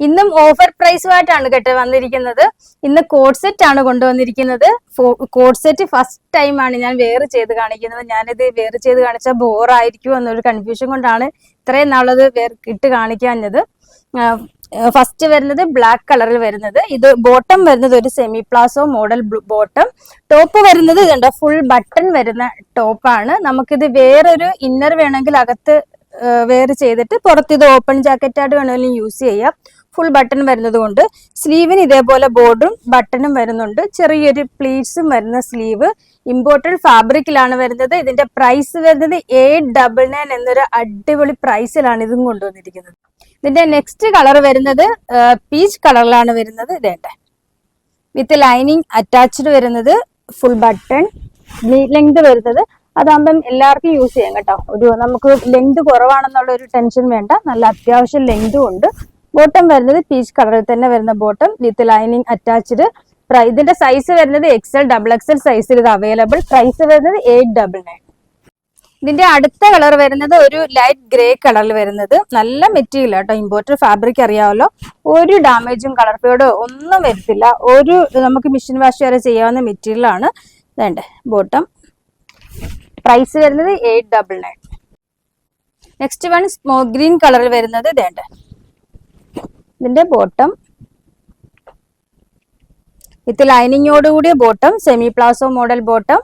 ഇന്നും ഓഫർ പ്രൈസുമായിട്ടാണ് കേട്ടോ വന്നിരിക്കുന്നത്. ഇന്ന് കോഡ് സെറ്റ് ആണ് കൊണ്ടുവന്നിരിക്കുന്നത്. കോഡ് സെറ്റ് ഫസ്റ്റ് ടൈമാണ് ഞാൻ വെയർ ചെയ്ത് കാണിക്കുന്നത്. ഞാനിത് വെയർ ചെയ്ത് കാണിച്ചാൽ ബോറായിരിക്കും എന്നൊരു കൺഫ്യൂഷൻ കൊണ്ടാണ് ഇത്രയും നാളത് ഇട്ട് കാണിക്കാഞ്ഞത്. ഫസ്റ്റ് വരുന്നത് ബ്ലാക്ക് കളറിൽ വരുന്നത്. ഇത് ബോട്ടം വരുന്നത് ഒരു semi palazzo model bottom. Top വരുന്നത് ഇതുണ്ട്, ഫുൾ ബട്ടൺ വരുന്ന ടോപ്പാണ്. നമുക്കിത് വേറൊരു ഇന്നർ വേണമെങ്കിൽ അകത്ത് വെയർ ചെയ്തിട്ട് പുറത്ത് ഇത് ഓപ്പൺ ജാക്കറ്റായിട്ട് വേണമെങ്കിലും യൂസ് ചെയ്യാം. ഫുൾ ബട്ടൺ വരുന്നത് കൊണ്ട് സ്ലീവിന് ഇതേപോലെ ബോർഡും ബട്ടണും വരുന്നുണ്ട്. ചെറിയൊരു പ്ലീറ്റ്സും വരുന്ന സ്ലീവ്. ഇമ്പോർട്ടഡ് ഫാബ്രിക്കിലാണ് വരുന്നത്. ഇതിന്റെ പ്രൈസ് വരുന്നത് 899 എന്നൊരു അടിപൊളി പ്രൈസിലാണ് ഇതും കൊണ്ടുവന്നിരിക്കുന്നത്. ഇതിന്റെ നെക്സ്റ്റ് കളർ വരുന്നത് പീച്ച് കളറിലാണ് വരുന്നത്. ഇതേട്ടെ വിത്ത് ലൈനിങ് അറ്റാച്ച്ഡ് വരുന്നത്, ഫുൾ ബട്ടൺ, ലെങ്ത് വരുന്നത്. അതാകുമ്പം എല്ലാവർക്കും യൂസ് ചെയ്യാം കേട്ടോ. നമുക്ക് ലെങ്ത് കുറവാണെന്നുള്ള ഒരു ടെൻഷൻ വേണ്ട, നല്ല അത്യാവശ്യം ലെങ്തും ഉണ്ട്. ബോട്ടം വരുന്നത് പീച്ച് കളറിൽ തന്നെ വരുന്ന ബോട്ടം വിത്ത് ലൈനിങ് അറ്റാച്ച്ഡ്. ഇതിന്റെ സൈസ് വരുന്നത് XL, XXL സൈസിൽ ഇത് അവൈലബിൾ. പ്രൈസ് വരുന്നത് 899. ഇതിന്റെ അടുത്ത കളർ വരുന്നത് ഒരു ലൈറ്റ് ഗ്രേ കളറിൽ വരുന്നത്. നല്ല മെറ്റീരിയൽ കേട്ടോ, ഇമ്പോർട്ടഡ് ഫാബ്രിക് അറിയാമല്ലോ. ഒരു ഡാമേജും കളർ ഫേഡോ ഒന്നും വരത്തില്ല. നമുക്ക് മെഷീൻ വാഷ് വരെ ചെയ്യാവുന്ന മെറ്റീരിയൽ ആണ്. വേണ്ടേ ബോട്ടം. പ്രൈസ് വരുന്നത് 899. നെക്സ്റ്റ് വൺ സ്മോക്ക് ഗ്രീൻ കളറിൽ വരുന്നത്. വേണ്ടേ ഇതിന്റെ ബോട്ടം വിത്ത് ലൈനിങ്ങോടുകൂടിയ bottom, semi palazzo model bottom.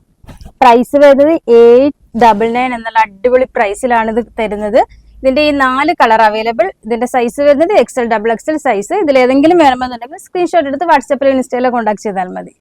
Price വരുന്നത് 899 എന്നുള്ള അടിപൊളി പ്രൈസിലാണ് ഇത് തരുന്നത്. ഇതിന്റെ ഈ 4 കളർ അവൈലബിൾ. ഇതിന്റെ സൈസ് വരുന്നത് XL, XXL സൈസ്. ഇതിൽ ഏതെങ്കിലും വേണമെന്നുണ്ടെങ്കിൽ സ്ക്രീൻഷോട്ട് എടുത്ത് വാട്സാപ്പിൽ ഇൻസ്റ്റയിലോ കോൺടാക്ട് ചെയ്താൽ മതി.